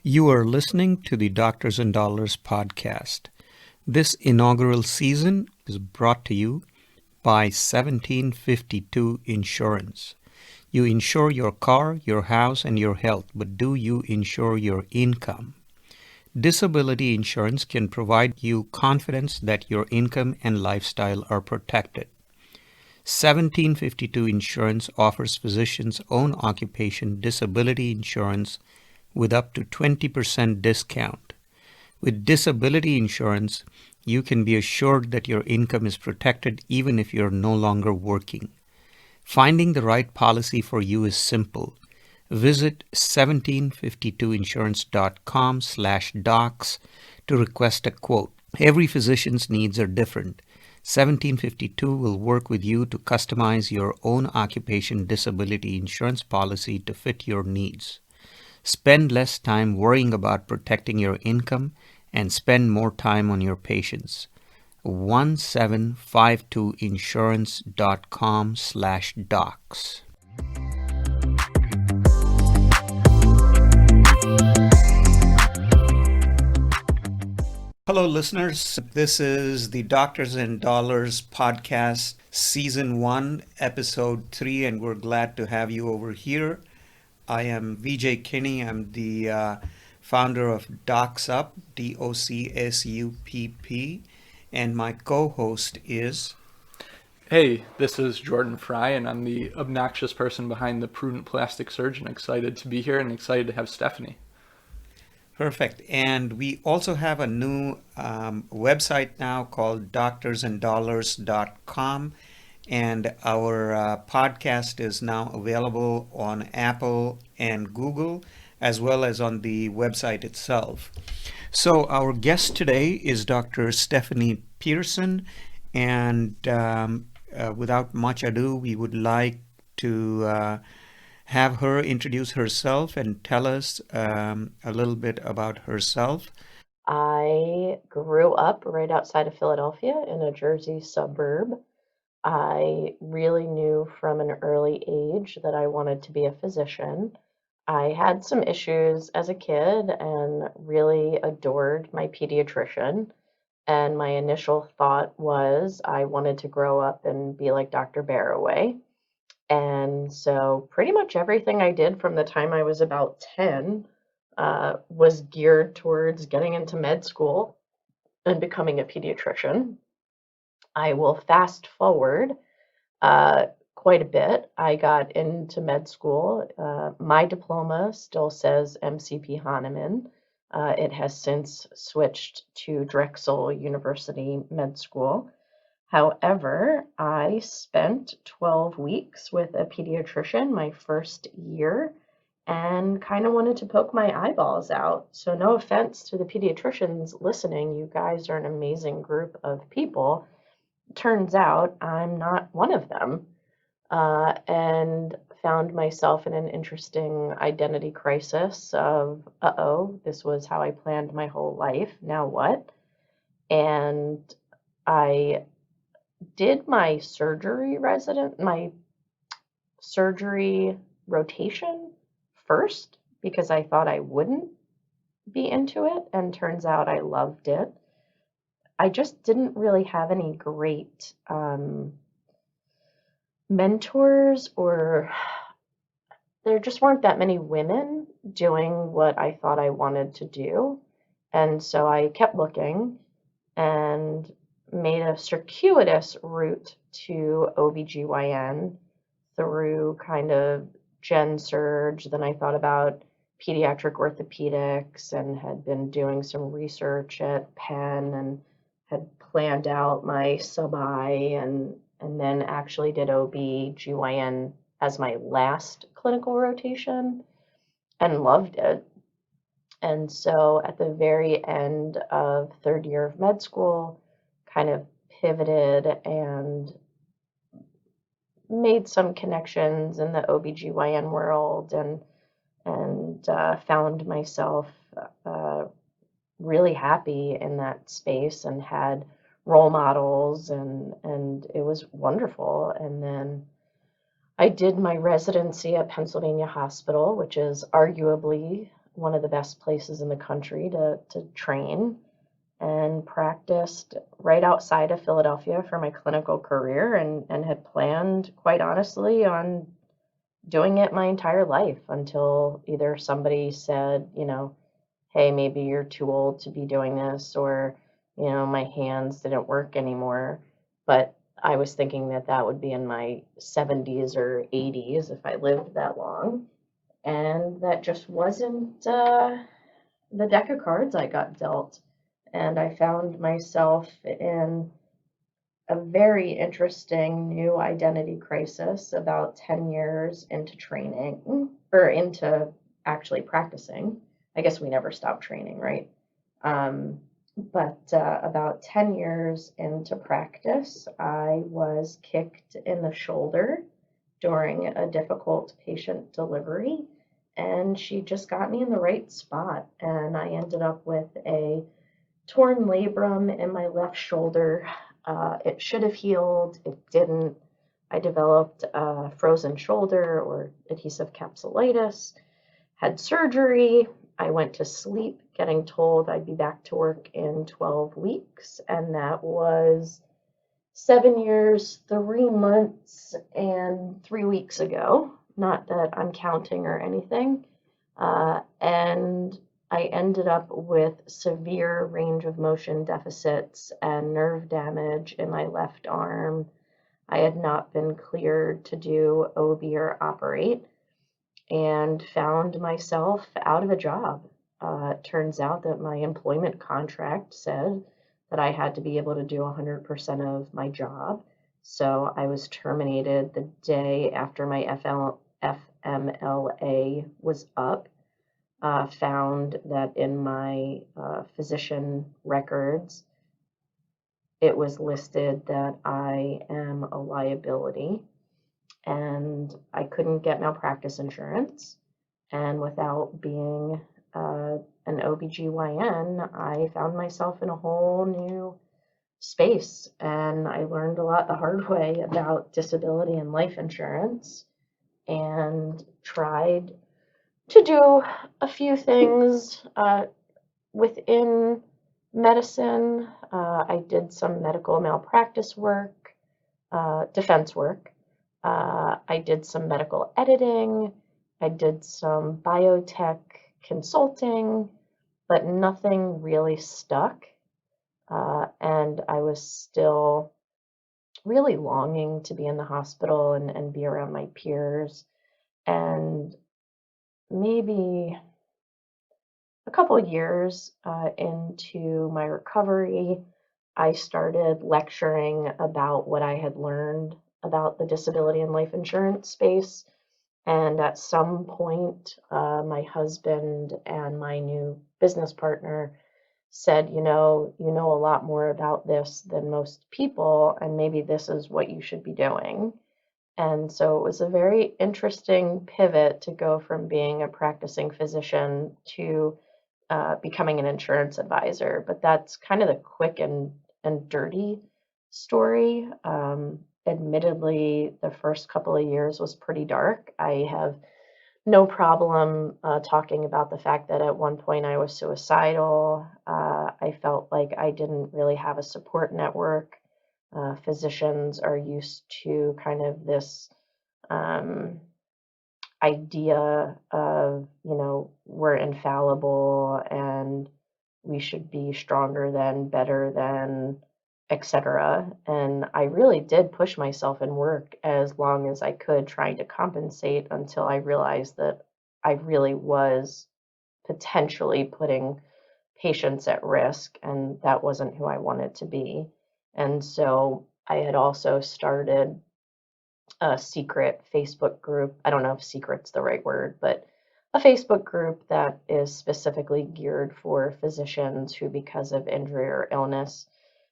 You are listening to the Doctors and Dollars podcast. This inaugural season is brought to you by 1752 Insurance. You insure your car, your house, and your health, but do you insure your income? Disability insurance can provide you confidence that your income and lifestyle are protected. 1752 Insurance offers physicians' own occupation disability insurance with up to 20% discount. With disability insurance, you can be assured that your income is protected even if you're no longer working. Finding the right policy for you is simple. Visit 1752insurance.com/docs to request a quote. Every physician's needs are different. 1752 will work with you to customize your own occupation disability insurance policy to fit your needs. Spend less time worrying about protecting your income and spend more time on your patients. 1752insurance.com/docs. Hello, listeners. This is the Doctors and Dollars podcast, Season 1, Episode 3, and we're glad to have you over here. I am Vijay Kini. I'm the founder of DocsUp, DOCSUPP, and my co-host is... Hey, this is Jordan Frey, and I'm the obnoxious person behind the Prudent Plastic Surgeon. Excited to be here and excited to have Stephanie. Perfect. And we also have a new website now called doctorsanddollars.com. And our podcast is now available on Apple and Google, as well as on the website itself. So our guest today is Dr. Stephanie Pearson. And without much ado, we would like to have her introduce herself and tell us a little bit about herself. I grew up right outside of Philadelphia in a Jersey suburb. I really knew from an early age that I wanted to be a physician. I had some issues as a kid and really adored my pediatrician. And my initial thought was I wanted to grow up and be like Dr. Barroway. And so pretty much everything I did from the time I was about 10 was geared towards getting into med school and becoming a pediatrician. I will fast forward quite a bit. I got into med school. My diploma still says MCP Hahnemann. It has since switched to Drexel University Med School. However, I spent 12 weeks with a pediatrician my first year and kind of wanted to poke my eyeballs out. So no offense to the pediatricians listening, you guys are an amazing group of people. Turns out I'm not one of them, and found myself in an interesting identity crisis of, this was how I planned my whole life, now what? And I did my surgery rotation first because I thought I wouldn't be into it, and turns out I loved it. I just didn't really have any great mentors, or there just weren't that many women doing what I thought I wanted to do. And so I kept looking and made a circuitous route to OBGYN through kind of gen surge. Then I thought about pediatric orthopedics and had been doing some research at Penn and had planned out my sub-I and then actually did OB/GYN as my last clinical rotation and loved it. And so at the very end of third year of med school, kind of pivoted and made some connections in the OB/GYN world and found myself really happy in that space and had role models, and it was wonderful. And then I did my residency at Pennsylvania Hospital, which is arguably one of the best places in the country to train, and practiced right outside of Philadelphia for my clinical career, and had planned, quite honestly, on doing it my entire life until either somebody said, hey, maybe you're too old to be doing this, or, my hands didn't work anymore. But I was thinking that that would be in my 70s or 80s if I lived that long. And that just wasn't the deck of cards I got dealt. And I found myself in a very interesting new identity crisis about 10 years into training, or into actually practicing. I guess we never stop training, right? But about 10 years into practice, I was kicked in the shoulder during a difficult patient delivery, and she just got me in the right spot, and I ended up with a torn labrum in my left shoulder. It should have healed, it didn't. I developed a frozen shoulder, or adhesive capsulitis, had surgery. I went to sleep getting told I'd be back to work in 12 weeks, and that was 7 years, 3 months, and 3 weeks ago. Not that I'm counting or anything. And I ended up with severe range of motion deficits and nerve damage in my left arm. I had not been cleared to do OB or operate, and found myself out of a job. It turns out that my employment contract said that I had to be able to do 100% of my job. So I was terminated the day after my FMLA was up. Found that in my physician records, it was listed that I am a liability, and I couldn't get malpractice insurance. And without being an OBGYN, I found myself in a whole new space, and I learned a lot the hard way about disability and life insurance, and tried to do a few things within medicine. I did some medical malpractice work, defense work. I did some medical editing. I did some biotech consulting, but nothing really stuck. And I was still really longing to be in the hospital and be around my peers. And maybe a couple years into my recovery, I started lecturing about what I had learned about the disability and life insurance space. And at some point, my husband and my new business partner said, you know a lot more about this than most people, and maybe this is what you should be doing. And so it was a very interesting pivot to go from being a practicing physician to becoming an insurance advisor. But that's kind of the quick and dirty story. Admittedly, the first couple of years was pretty dark. I have no problem talking about the fact that at one point I was suicidal. I felt like I didn't really have a support network. Physicians are used to kind of this idea of, we're infallible and we should be stronger than, better than, etc. And I really did push myself and work as long as I could, trying to compensate, until I realized that I really was potentially putting patients at risk, and that wasn't who I wanted to be. And so I had also started a secret Facebook group. I don't know if secret's the right word, but a Facebook group that is specifically geared for physicians who, because of injury or illness,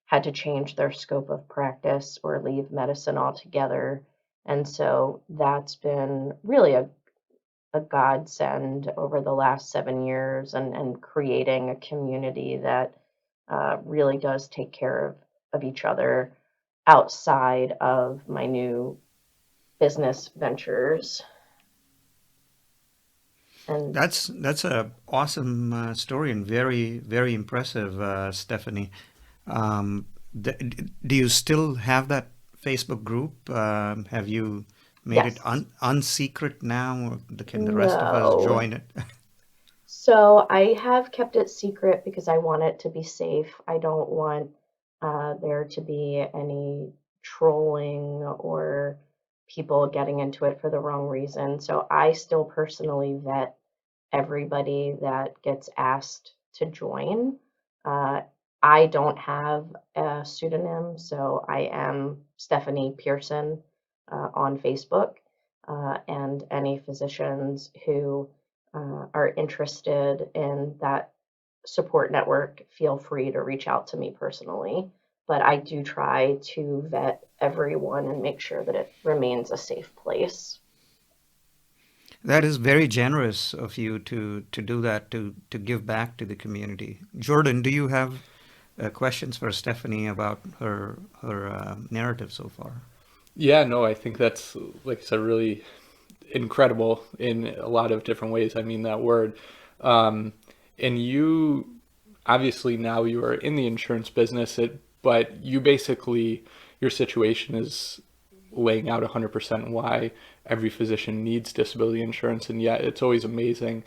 had to change their scope of practice or leave medicine altogether. And so that's been really a godsend over the last 7 years, and creating a community that really does take care of each other outside of my new business ventures. And That's a awesome story and very very impressive, Stephanie. Um, do you still have that Facebook group? Have you made it yes, unsecret now, or can the rest of us no. join it? So I have kept it secret because I want it to be safe. I don't want there to be any trolling or people getting into it for the wrong reason. So I still personally vet everybody that gets asked to join. Uh, I don't have a pseudonym, so I am Stephanie Pearson on Facebook. And any physicians who are interested in that support network, feel free to reach out to me personally. But I do try to vet everyone and make sure that it remains a safe place. That is very generous of you to do that, to give back to the community. Jordan, do you have questions for Stephanie about her narrative so far? Yeah, no, I think that's, like I said, really incredible in a lot of different ways. I mean that word. Um, and you, obviously now you are in the insurance business, but you basically, your situation is laying out 100% why every physician needs disability insurance. And yet it's always amazing.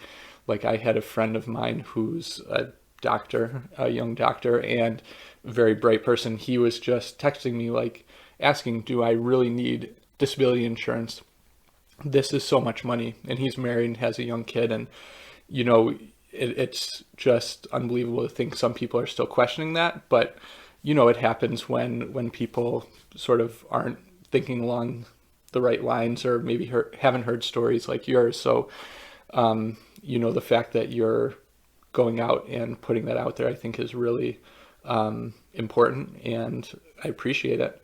Like I had a friend of mine who's a doctor, a young doctor, and a very bright person. He was just texting me, like asking, do I really need disability insurance? This is so much money. And he's married and has a young kid. And, you know, it's just unbelievable to think some people are still questioning that. But, you know, it happens when people sort of aren't thinking along the right lines, or maybe haven't heard stories like yours. So, you know, the fact that you're going out and putting that out there, I think is really important, and I appreciate it.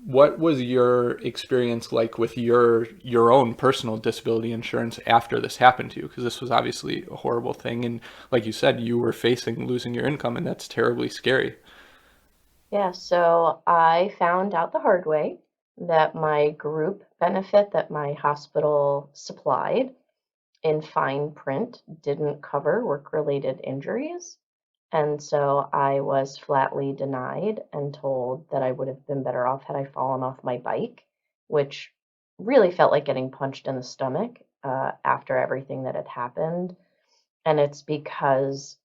What was your experience like with your own personal disability insurance after this happened to you? Because this was obviously a horrible thing, and like you said, you were facing losing your income, and that's terribly scary. Yeah, so I found out the hard way that my group benefit that my hospital supplied in fine print didn't cover work-related injuries. And so I was flatly denied and told that I would have been better off had I fallen off my bike, which really felt like getting punched in the stomach after everything that had happened. And it's because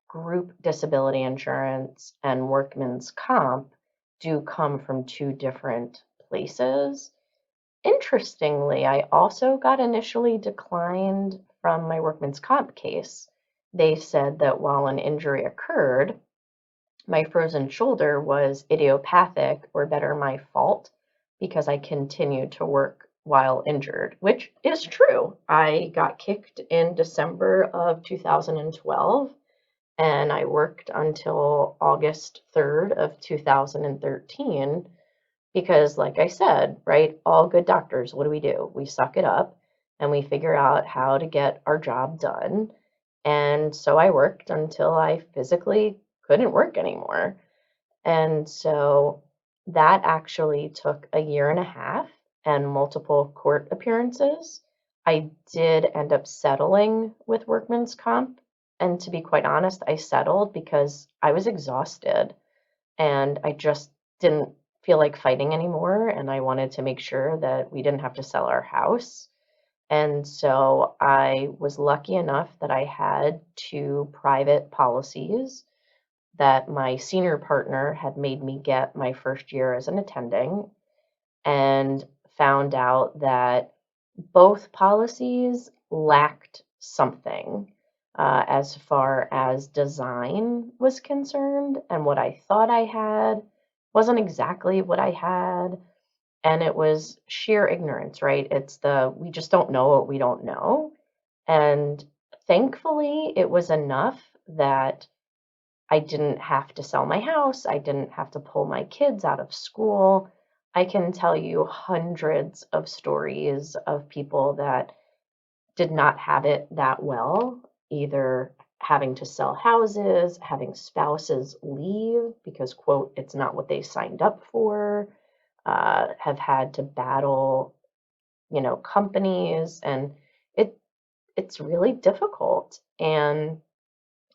group disability insurance and workman's comp do come from two different places. Interestingly, I also got initially declined from my workman's comp case. They said that while an injury occurred, my frozen shoulder was idiopathic, or better, my fault, because I continued to work while injured, which is true. I got kicked in December of 2012 and I worked until August 3rd of 2013 because, like I said, right, all good doctors, what do? We suck it up and we figure out how to get our job done. And so I worked until I physically couldn't work anymore. And so that actually took a year and a half and multiple court appearances. I did end up settling with workman's comp. And to be quite honest, I settled because I was exhausted and I just didn't feel like fighting anymore. And I wanted to make sure that we didn't have to sell our house. And so I was lucky enough that I had two private policies that my senior partner had made me get my first year as an attending, and found out that both policies lacked something as far as design was concerned. And what I thought I had wasn't exactly what I had. And it was sheer ignorance, right? It's we just don't know what we don't know. And thankfully, it was enough that I didn't have to sell my house. I didn't have to pull my kids out of school. I can tell you hundreds of stories of people that did not have it that well, either having to sell houses, having spouses leave because, quote, it's not what they signed up for, have had to battle, companies. And it it's really difficult. And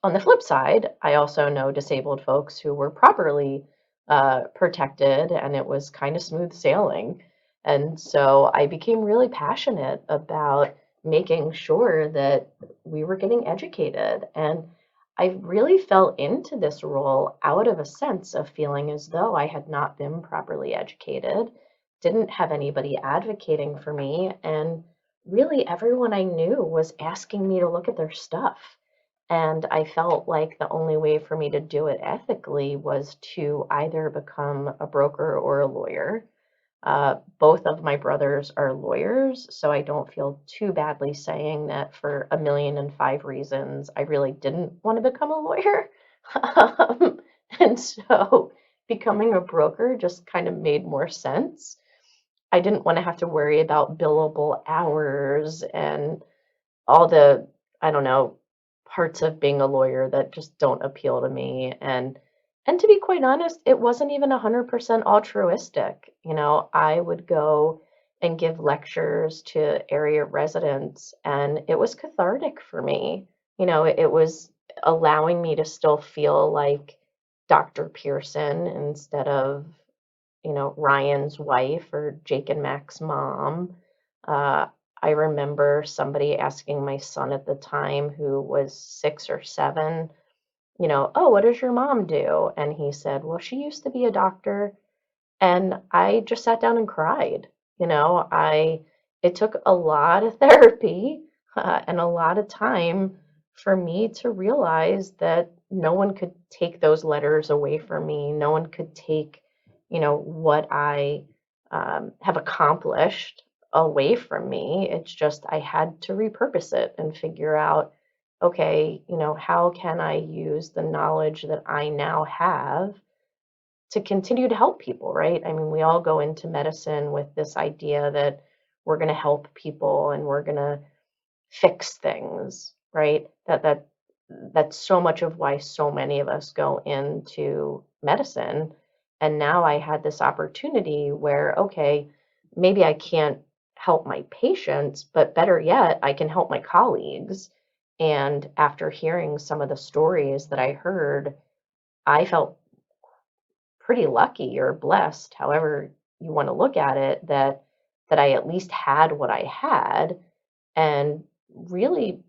on the flip side, I also know disabled folks who were properly protected, and it was kind of smooth sailing. And so I became really passionate about making sure that we were getting educated. And I really fell into this role out of a sense of feeling as though I had not been properly educated, didn't have anybody advocating for me, and really everyone I knew was asking me to look at their stuff. And I felt like the only way for me to do it ethically was to either become a broker or a lawyer. Both of my brothers are lawyers, so I don't feel too badly saying that for a million and five reasons, I really didn't want to become a lawyer. Um, and so becoming a broker just kind of made more sense. I didn't want to have to worry about billable hours and all the, I don't know, parts of being a lawyer that just don't appeal to me. And to be quite honest, it wasn't even 100% altruistic. I would go and give lectures to area residents, and it was cathartic for me. It was allowing me to still feel like Dr. Pearson instead of, Ryan's wife or Jake and Mac's mom. Uh, I remember somebody asking my son at the time, who was 6 or 7, oh, what does your mom do? And he said, well, she used to be a doctor. And I just sat down and cried. It took a lot of therapy and a lot of time for me to realize that no one could take those letters away from me. No one could take, what I have accomplished away from me. It's just I had to repurpose it and figure out, okay, how can I use the knowledge that I now have to continue to help people, right? I mean, we all go into medicine with this idea that we're going to help people and we're going to fix things, right? That's so much of why so many of us go into medicine. And now I had this opportunity where, okay, maybe I can't help my patients, but better yet, I can help my colleagues. And after hearing some of the stories that I heard, I felt pretty lucky or blessed, however you want to look at it, that I at least had what I had, and really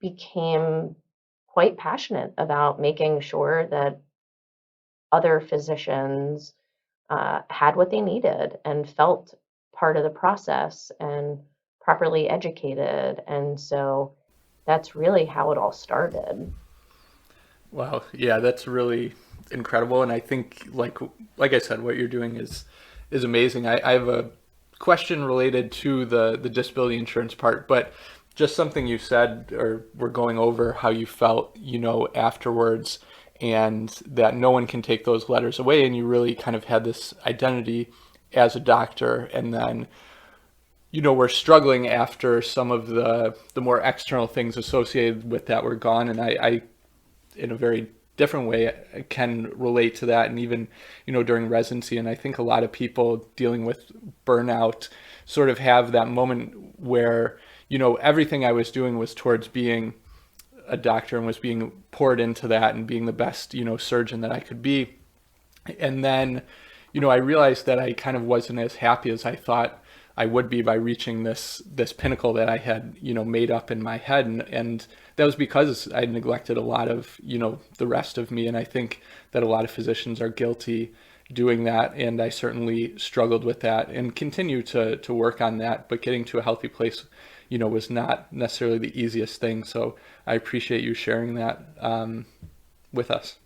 became quite passionate about making sure that other physicians had what they needed and felt part of the process and properly educated. And so that's really how it all started. Wow, yeah, that's really incredible, and I think like I said, what you're doing is amazing. I have a question related to the disability insurance part, but just something you said, or we're going over how you felt, afterwards, and that no one can take those letters away, and you really kind of had this identity as a doctor, and then we're struggling after some of the more external things associated with that were gone, and I in a very different way can relate to that, and even during residency. And I think a lot of people dealing with burnout sort of have that moment where everything I was doing was towards being a doctor and was being poured into that and being the best surgeon that I could be. And then I realized that I kind of wasn't as happy as I thought I would be by reaching this pinnacle that I had made up in my head, and that was because I neglected a lot of the rest of me. And I think that a lot of physicians are guilty doing that, and I certainly struggled with that and continue to work on that. But getting to a healthy place was not necessarily the easiest thing. So I appreciate you sharing that with us.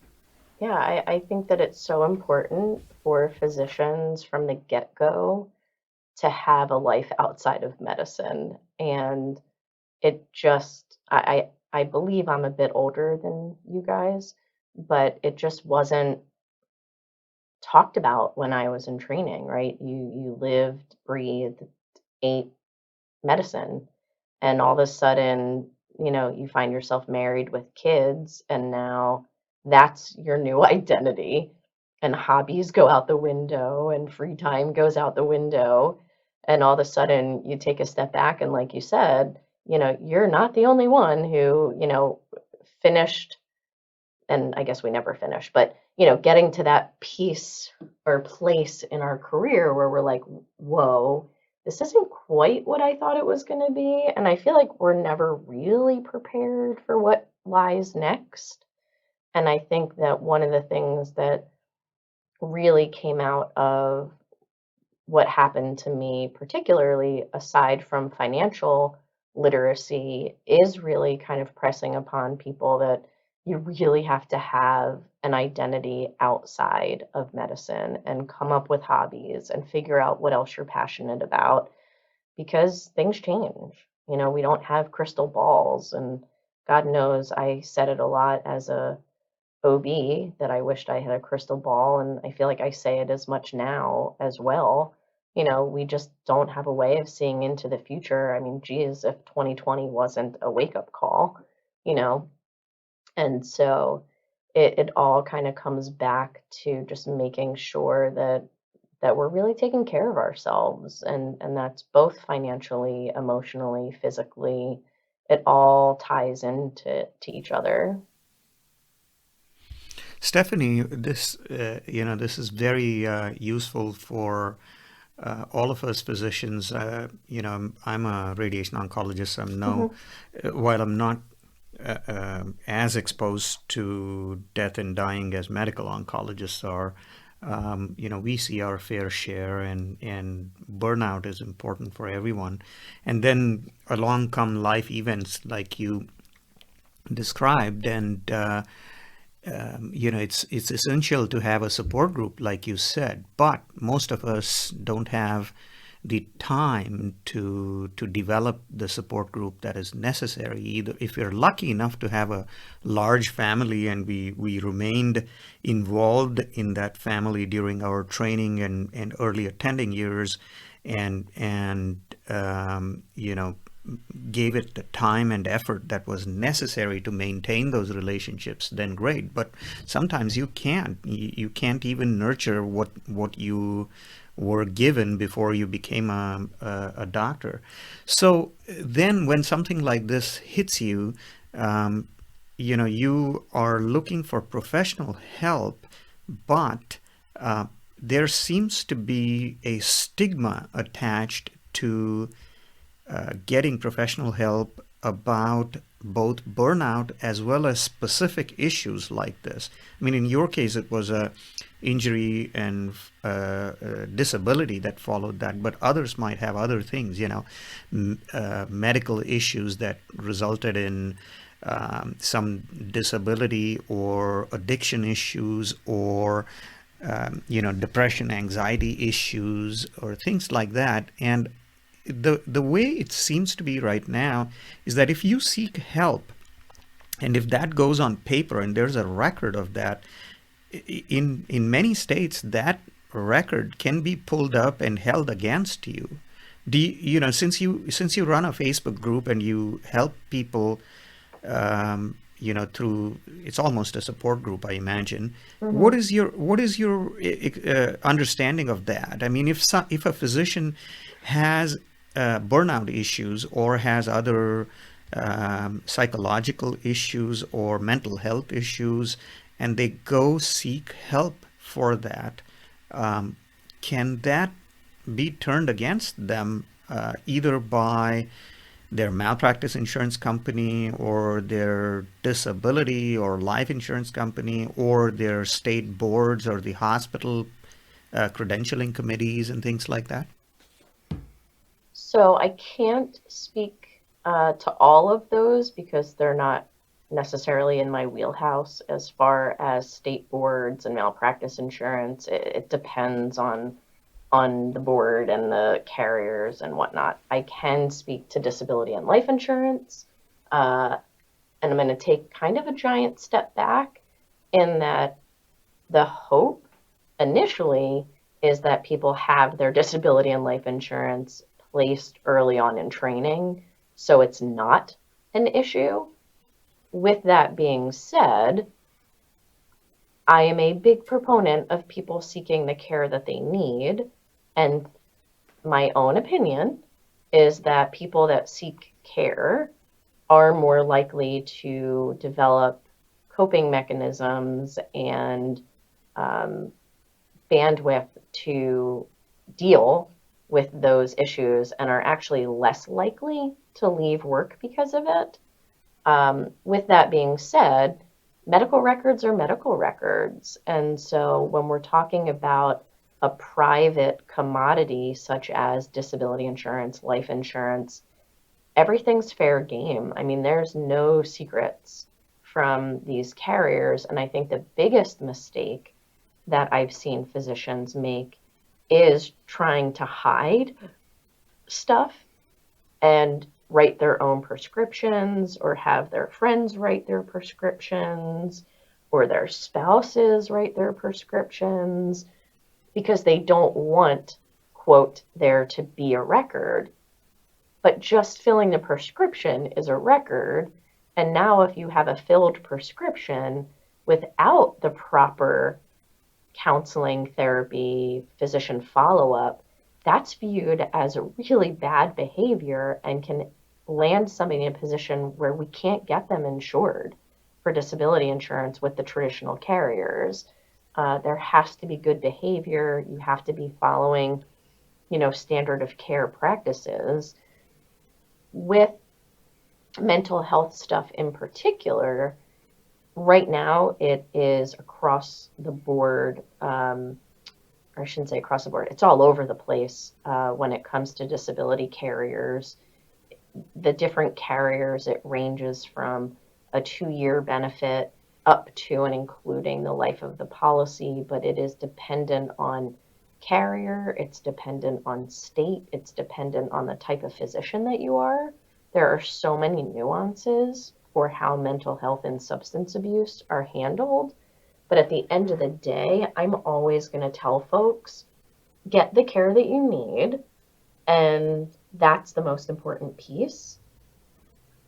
Yeah, I think that it's so important for physicians from the get-go to have a life outside of medicine. And it just, I believe I'm a bit older than you guys, but it just wasn't talked about when I was in training, right? You lived, breathed, ate medicine, and all of a sudden, you find yourself married with kids, and now that's your new identity. And hobbies go out the window, and free time goes out the window. And all of a sudden, you take a step back, and like you said, you're not the only one who, finished, and I guess we never finish, but, getting to that piece or place in our career where we're like, whoa, this isn't quite what I thought it was going to be. And I feel like we're never really prepared for what lies next. And I think that one of the things that really came out of what happened to me, particularly aside from financial literacy, is really kind of pressing upon people that you really have to have an identity outside of medicine and come up with hobbies and figure out what else you're passionate about because things change. We don't have crystal balls, and God knows I said it a lot as a OB that I wished I had a crystal ball, and I feel like I say it as much now as well. We just don't have a way of seeing into the future. I mean, geez, if 2020 wasn't a wake-up call, you know. And so it all kind of comes back to just making sure that we're really taking care of ourselves, and that's both financially, emotionally, physically. It all ties into each other. Stephanie, this is very useful for all of us physicians. I'm a radiation oncologist. Hmm. While I'm not as exposed to death and dying as medical oncologists are, we see our fair share, and burnout is important for everyone. And then along come life events like you described, and it's essential to have a support group, like you said. But most of us don't have the time to develop the support group that is necessary. Either if you're lucky enough to have a large family, and we remained involved in that family during our training and early attending years, and gave it the time and effort that was necessary to maintain those relationships, then great. But sometimes you can't. You can't even nurture what you were given before you became a doctor. So then when something like this hits you, you are looking for professional help, but there seems to be a stigma attached to getting professional help about both burnout as well as specific issues like this. I mean, in your case, it was a injury and disability that followed that, but others might have other things, medical issues that resulted in some disability or addiction issues, or depression, anxiety issues, or things like that. And the way it seems to be right now is that if you seek help, and if that goes on paper and there's a record of that, in many states that record can be pulled up and held against you. Since you run a Facebook group and you help people, through, it's almost a support group, I imagine. Hmm. What is your understanding of that? I mean, if a physician has burnout issues, or has other psychological issues or mental health issues, and they go seek help for that, can that be turned against them, either by their malpractice insurance company, or their disability or life insurance company, or their state boards, or the hospital credentialing committees and things like that? So I can't speak to all of those because they're not necessarily in my wheelhouse as far as state boards and malpractice insurance. It depends on the board and the carriers and whatnot. I can speak to disability and life insurance, uh, and I'm going to take kind of a giant step back in that the hope initially is that people have their disability and life insurance placed early on in training, so it's not an issue. With that being said, I am a big proponent of people seeking the care that they need, and my own opinion is that people that seek care are more likely to develop coping mechanisms and bandwidth to deal with those issues and are actually less likely to leave work because of it. With that being said, medical records are medical records. And so when we're talking about a private commodity such as disability insurance, life insurance, everything's fair game. I mean, there's no secrets from these carriers. And I think the biggest mistake that I've seen physicians make is trying to hide stuff and write their own prescriptions or have their friends write their prescriptions or their spouses write their prescriptions because they don't want, quote, there to be a record. But just filling the prescription is a record. And now if you have a filled prescription without the proper counseling, therapy, physician follow-up, that's viewed as a really bad behavior and can land somebody in a position where we can't get them insured for disability insurance with the traditional carriers. There has to be good behavior. You have to be following, standard of care practices. With mental health stuff in particular, right now it is across the board, or I shouldn't say across the board, it's all over the place when it comes to disability carriers. The different carriers, it ranges from a 2-year benefit up to and including the life of the policy, but it is dependent on carrier, it's dependent on state, it's dependent on the type of physician that you are. There are so many nuances for how mental health and substance abuse are handled. But at the end of the day, I'm always going to tell folks, get the care that you need. And that's the most important piece.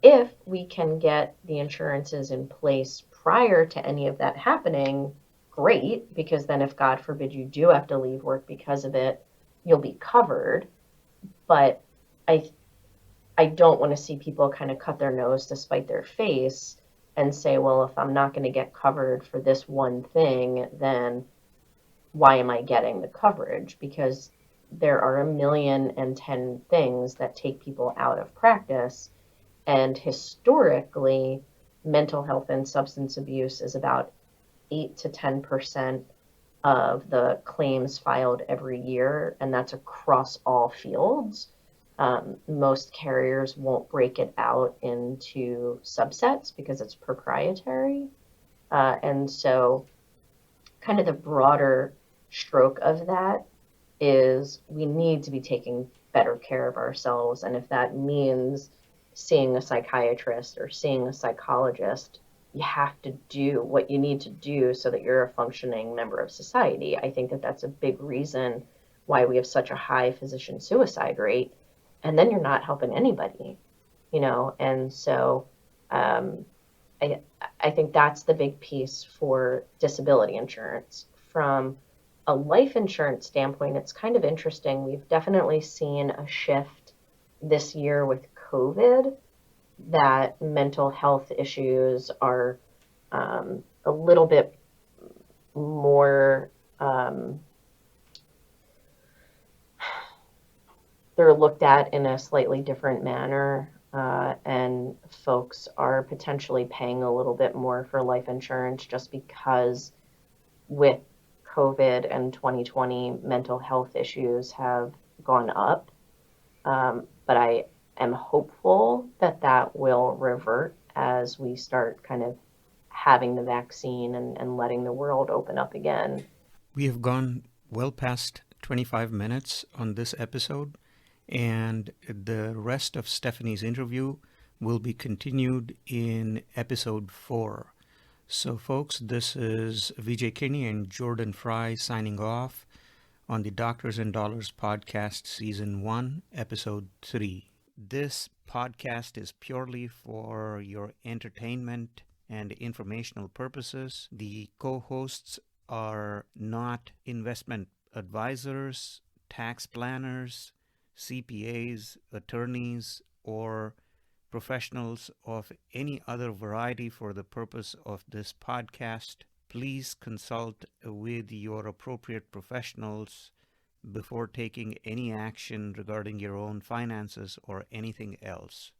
If we can get the insurances in place prior to any of that happening, great, because then if God forbid you do have to leave work because of it, you'll be covered. But I don't want to see people kind of cut their nose to spite their face and say, well, if I'm not going to get covered for this one thing, then why am I getting the coverage? Because there are 1,000,010 things that take people out of practice. And historically, mental health and substance abuse is about 8 to 10% of the claims filed every year, and that's across all fields. Most carriers won't break it out into subsets because it's proprietary. And so kind of the broader stroke of that is we need to be taking better care of ourselves. And if that means seeing a psychiatrist or seeing a psychologist, you have to do what you need to do so that you're a functioning member of society. I think that that's a big reason why we have such a high physician suicide rate. And then you're not helping anybody, and so I think that's the big piece for disability insurance. From a life insurance standpoint, it's kind of interesting. We've definitely seen a shift this year with COVID that mental health issues are a little bit more, they're looked at in a slightly different manner, and folks are potentially paying a little bit more for life insurance just because with COVID and 2020, mental health issues have gone up. But I am hopeful that that will revert as we start kind of having the vaccine and letting the world open up again. We have gone well past 25 minutes on this episode, and the rest of Stephanie's interview will be continued in episode 4. So, folks, this is Vijay Kini and Jordan Frey signing off on the Doctors and Dollars podcast, season 1, episode 3. This podcast is purely for your entertainment and informational purposes. The co-hosts are not investment advisors, tax planners, CPAs, attorneys, or professionals of any other variety for the purpose of this podcast, please consult with your appropriate professionals before taking any action regarding your own finances or anything else.